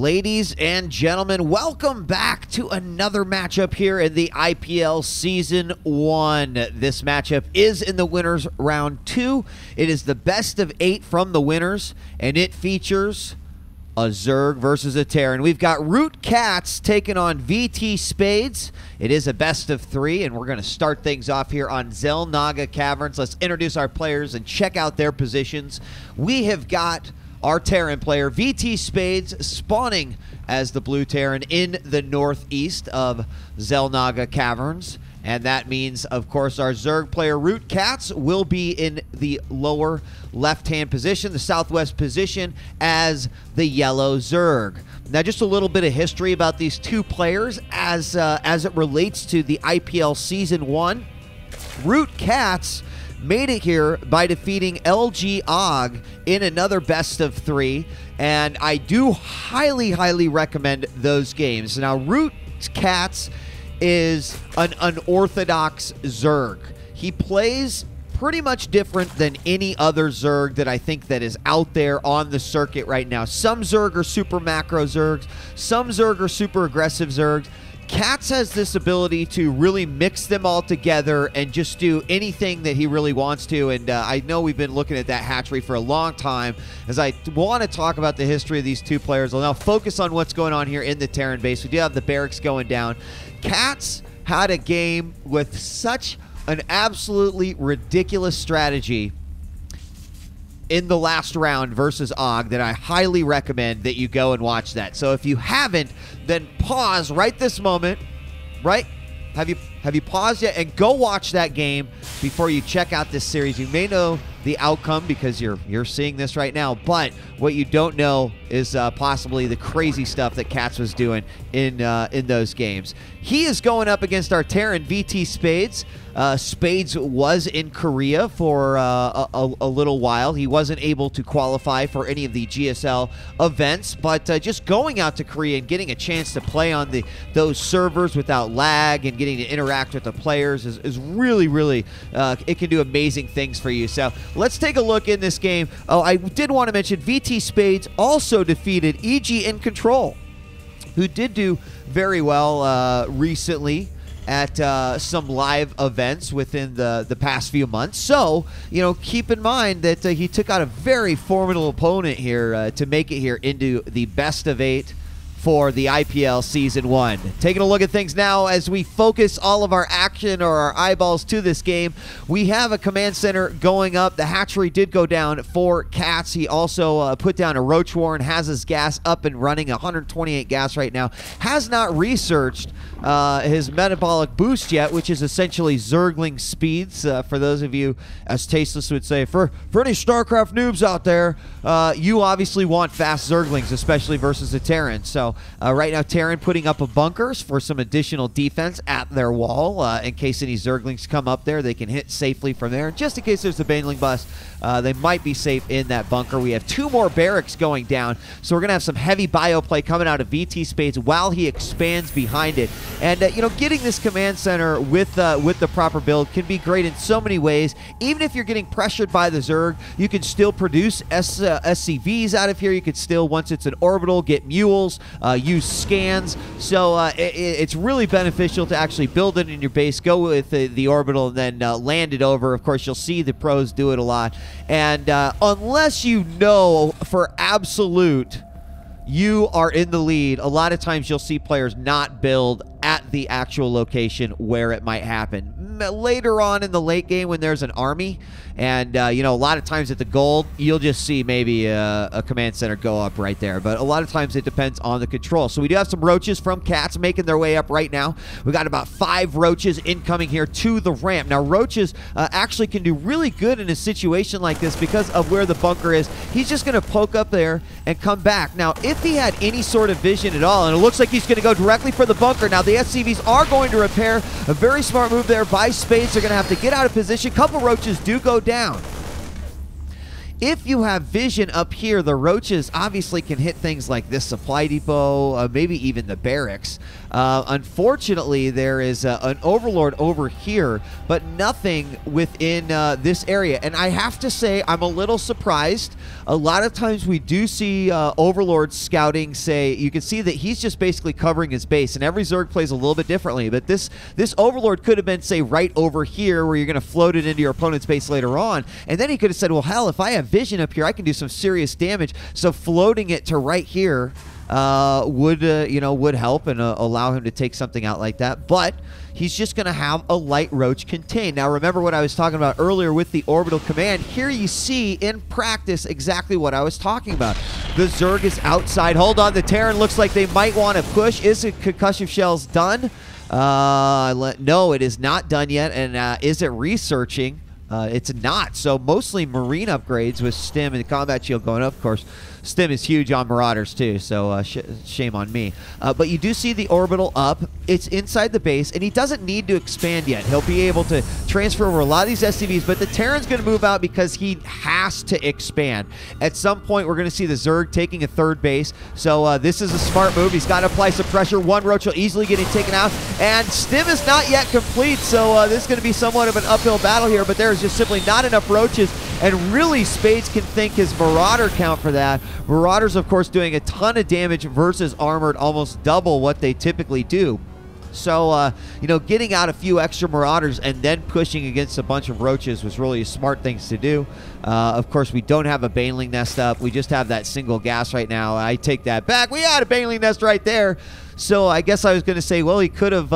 Ladies and gentlemen, welcome back to another matchup here in the IPL Season 1. This matchup is in the winners round 2. It is the best of 8 from the winners, and it features a Zerg versus a Terran. We've got Root CatZ taking on VT Spades. It is a best of 3, and we're going to start things off here on Xel'Naga Caverns. Let's introduce our players and check out their positions. We have got our Terran player, VT Spades, spawning as the blue Terran in the northeast of Xel'Naga Caverns. And that means, of course, our Zerg player, Root CatZ, will be in the lower left-hand position, the southwest position, as the yellow Zerg. Now, just a little bit of history about these two players as it relates to the IPL Season 1. Root CatZ made it here by defeating djWHEAT in another best of 3, and I do highly recommend those games. Now, Root CatZ is an unorthodox Zerg. He plays pretty much different than any other Zerg that I think that is out there on the circuit right now. Some Zerg are super macro Zergs, some Zerg are super aggressive Zergs. CatZ has this ability to really mix them all together and just do anything that he really wants to, and I know we've been looking at that hatchery for a long time. As I want to talk about the history of these two players, I'll now focus on what's going on here in the Terran base. We do have the barracks going down. CatZ had a game with such an absolutely ridiculous strategy in the last round versus Og that I highly recommend that you go and watch that. So if you haven't, then pause right this moment, right? Have you paused yet? And go watch that game before you check out this series. You may know the outcome because you're seeing this right now, but what you don't know is possibly the crazy stuff that CatZ was doing in those games. He is going up against our Terran, VT Spades. Spades was in Korea for a little while. He wasn't able to qualify for any of the GSL events, but just going out to Korea and getting a chance to play on those servers without lag and getting to interact with the players is really it can do amazing things for you. So let's take a look in this game. Oh, I did want to mention VT Spades also defeated EG in Control, who did do very well recently at some live events within the past few months. So, you know, keep in mind that he took out a very formidable opponent here to make it here into the best of 8 for the IPL Season 1. Taking a look at things now as we focus all of our action or our eyeballs to this game. We have a command center going up. The hatchery did go down for CatZ. He also put down a Roach Warren, has his gas up and running, 128 gas right now. Has not researched his metabolic boost yet, which is essentially Zergling speeds. For those of you, as Tasteless would say, for any StarCraft noobs out there, you obviously want fast Zerglings, especially versus the Terran. So right now, Terran putting up a bunkers for some additional defense at their wall. In case any Zerglings come up there, they can hit safely from there. Just in case there's a Baneling bust, they might be safe in that bunker. We have 2 more barracks going down, so we're going to have some heavy bio play coming out of VT Spades while he expands behind it. And, you know, getting this command center with the proper build can be great in so many ways. Even if you're getting pressured by the Zerg, you can still produce SCVs out of here. You can still, once it's an orbital, get mules, use scans. So it's really beneficial to actually build it in your base, go with the orbital, and then land it over. Of course, you'll see the pros do it a lot. And unless you know for absolute you are in the lead, a lot of times you'll see players not build at the actual location where it might happen. Later on in the late game when there's an army and, you know, a lot of times at the gold, you'll just see maybe a command center go up right there. But a lot of times it depends on the control. So we do have some roaches from CatZ making their way up right now. We got about 5 roaches incoming here to the ramp. Now, roaches actually can do really good in a situation like this because of where the bunker is. He's just going to poke up there and come back. Now, if he had any sort of vision at all, and it looks like he's going to go directly for the bunker. Now, the SCVs are going to repair. A very smart move there by Spades. They're going to have to get out of position. A couple roaches do go down. if you have vision up here, the roaches obviously can hit things like this supply depot, maybe even the barracks. Unfortunately, there is an overlord over here, but nothing within this area. And I have to say, I'm a little surprised. A lot of times we do see overlords scouting, say, you can see that he's just basically covering his base, and every Zerg plays a little bit differently. But this overlord could have been, say, right over here where you're going to float it into your opponent's base later on. And then he could have said, well, hell, if I have vision up here, I can do some serious damage. So floating it to right here would help and allow him to take something out like that. But he's just going to have a light roach contain. Now, remember what I was talking about earlier with the orbital command. Here you see in practice exactly what I was talking about. The Zerg is outside. Hold on, the Terran looks like they might want to push. Is it concussive shells done? No, it is not done yet. And is it researching? It's not. So mostly marine upgrades with stim and combat shield going up. Of course, stim is huge on Marauders too, so shame on me. But you do see the orbital up. It's inside the base, and he doesn't need to expand yet. He'll be able to transfer over a lot of these SCVs, but the Terran's going to move out because he has to expand. At some point, we're going to see the Zerg taking a third base, so this is a smart move. He's got to apply some pressure. One roach will easily get him taken out, and stim is not yet complete, so this is going to be somewhat of an uphill battle here, but there's just simply not enough roaches, and really Spades can thank his Marauder count for that. Marauders, of course, doing a ton of damage versus armored, almost double what they typically do. So, getting out a few extra Marauders and then pushing against a bunch of roaches was really a smart thing to do. Of course, we don't have a Baneling nest up. We just have that single gas right now. I take that back. We had a Baneling nest right there. So I guess I was going to say, well, he could have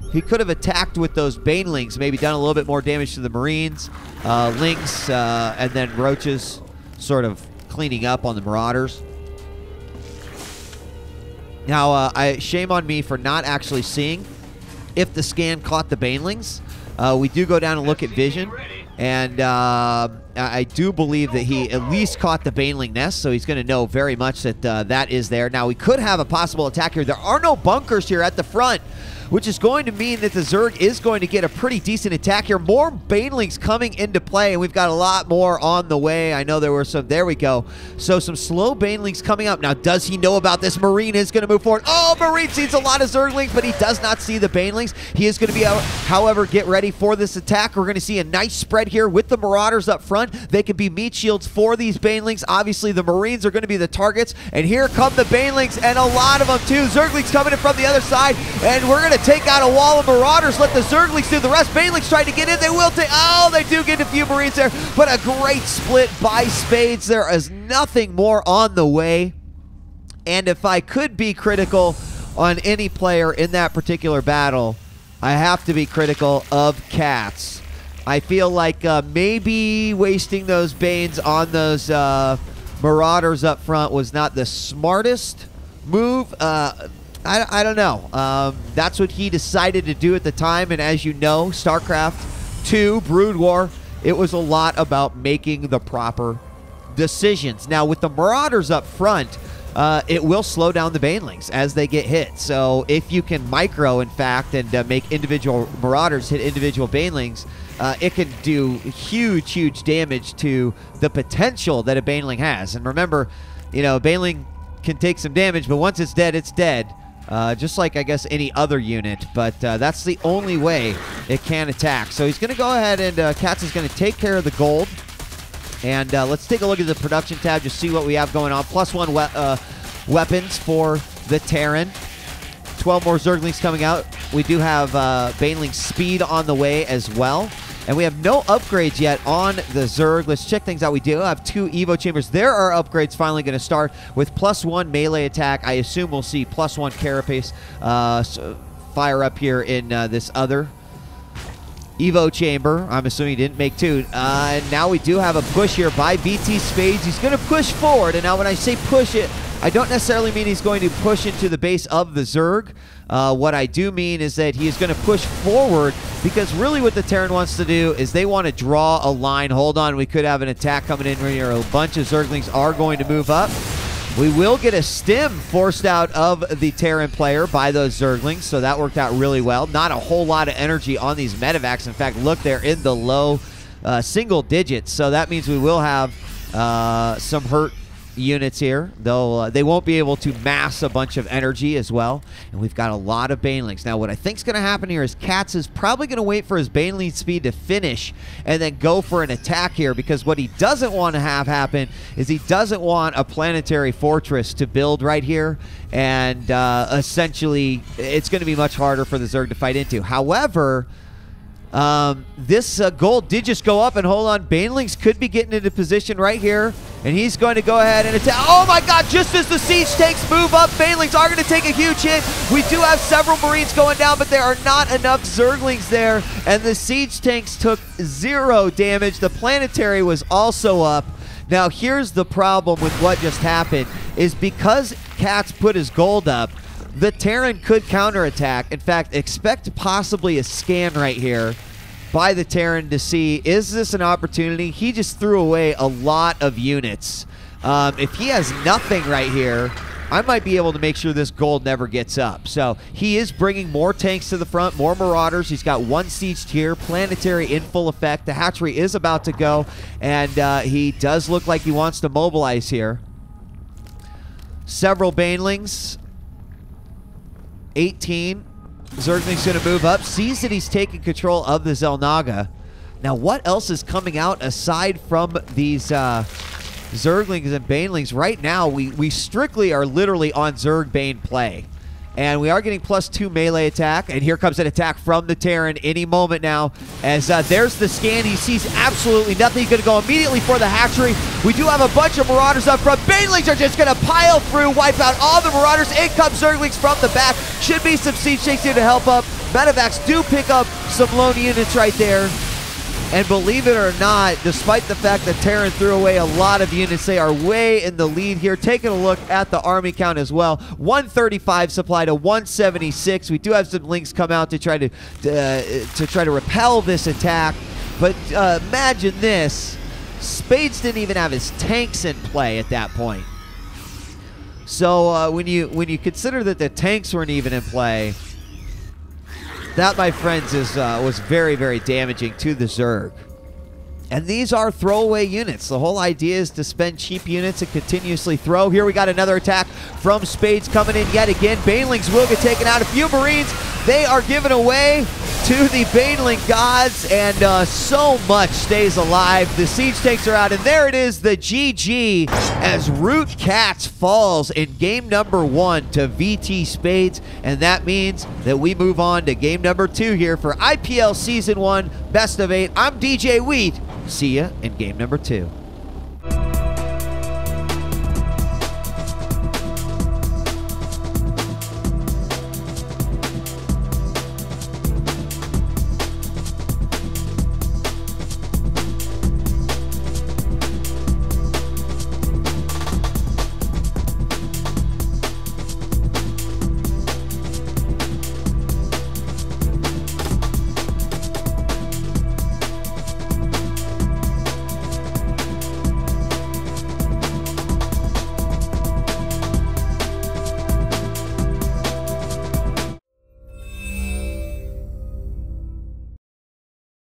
attacked with those Banelings, maybe done a little bit more damage to the Marines, Lynx, and then roaches sort of cleaning up on the Marauders. Now, shame on me for not actually seeing if the scan caught the Banelings. We do go down and look at vision, and I do believe that he at least caught the Baneling nest, so he's going to know very much that that is there. Now, we could have a possible attack here. There are no bunkers here at the front, which is going to mean that the Zerg is going to get a pretty decent attack here. More Banelings coming into play, and we've got a lot more on the way. I know there were some. There we go. So some slow Banelings coming up. Now, does he know about this? Marine is going to move forward. Oh, Marine sees a lot of Zerglings, but he does not see the Banelings. He is going to be out. However, get ready for this attack. We're going to see a nice spread here with the Marauders up front. They can be meat shields for these Banelings. Obviously, the Marines are going to be the targets, and here come the Banelings, and a lot of them too. Zerglings coming in from the other side, and we're going to take out a wall of Marauders. Let the Zerglings do the rest. Banelings trying to get in. They will take. Oh, they do get a few Marines there, but a great split by Spades. There is nothing more on the way. And if I could be critical on any player in that particular battle, I have to be critical of CatZ. I feel like maybe wasting those Banes on those Marauders up front was not the smartest move. I don't know. That's what he decided to do at the time, and as you know, StarCraft 2, Brood War, it was a lot about making the proper decisions. Now, with the Marauders up front, it will slow down the Banelings as they get hit. So if you can micro, in fact, and make individual Marauders hit individual Banelings, it can do huge, huge damage to the potential that a Baneling has. And remember, a Baneling can take some damage, but once it's dead, it's dead. Just like, I guess, any other unit, but that's the only way it can attack. So he's going to go ahead and CatZ is going to take care of the gold. And let's take a look at the production tab, just see what we have going on. +1 weapons for the Terran. 12 more Zerglings coming out. We do have Baneling speed on the way as well. And we have no upgrades yet on the Zerg. Let's check things out. We do have 2 Evo chambers. There are upgrades finally going to start with +1 melee attack. I assume we'll see +1 carapace fire up here in this other Evo chamber. I'm assuming he didn't make 2. And now we do have a push here by BT Spades. He's going to push forward. And now when I say push it, I don't necessarily mean he's going to push into the base of the Zerg. What I do mean is that he is going to push forward, because really what the Terran wants to do is they want to draw a line. Hold on, we could have an attack coming in here. A bunch of Zerglings are going to move up. We will get a stim forced out of the Terran player by those Zerglings, so that worked out really well. Not a whole lot of energy on these medevacs. In fact, look, they're in the low single digits, so that means we will have some hurt units here. They won't be able to mass a bunch of energy as well. And we've got a lot of Banelings. Now, what I think is going to happen here is CatZ is probably going to wait for his Baneling speed to finish and then go for an attack here, because what he doesn't want to have happen is he doesn't want a planetary fortress to build right here. And essentially, it's going to be much harder for the Zerg to fight into. However, this gold did just go up, and hold on, Banelings could be getting into position right here, and he's going to go ahead and attack. Oh my god, just as the siege tanks move up, Banelings are going to take a huge hit. We do have several Marines going down, but there are not enough Zerglings there, and the siege tanks took 0 damage. The planetary was also up. Now here's the problem with what just happened, is because CatZ put his gold up, the Terran could counterattack. In fact, expect possibly a scan right here by the Terran to see, is this an opportunity? He just threw away a lot of units. If he has nothing right here, I might be able to make sure this gold never gets up. So he is bringing more tanks to the front, more Marauders. He's got 1 siege tier, planetary in full effect. The hatchery is about to go, and he does look like he wants to mobilize here. Several Banelings. 18. Zergling's going to move up. Sees that he's taking control of the Xel'Naga. Now, what else is coming out aside from these Zerglings and Banelings? Right now, we strictly are literally on Zerg-Bane play. And we are getting +2 melee attack. And here comes an attack from the Terran any moment now. As there's the scan. He sees absolutely nothing. He's going to go immediately for the hatchery. We do have a bunch of Marauders up front. Banelings are just going to pile through, wipe out all the Marauders. In comes Zerglings from the back. Should be some siege tanks here to help up. Medevacs do pick up some lone units right there. And believe it or not, despite the fact that Terran threw away a lot of units, they are way in the lead here. Taking a look at the army count as well. 135 supply to 176. We do have some links come out to try to repel this attack. But imagine this. Spades didn't even have his tanks in play at that point. So when you consider that the tanks weren't even in play, that, my friends, was very, very damaging to the Zerg. And these are throwaway units. The whole idea is to spend cheap units and continuously throw. Here we got another attack from Spades coming in yet again. Banelings will get taken out. A few Marines, they are given away to the Baneling gods, and so much stays alive. The siege tanks are out, and there it is, the GG, as Root CatZ falls in game number 1 to VT Spades, and that means that we move on to game number 2 here for IPL Season 1 Best of 8. I'm djWHEAT. See ya in game number 2.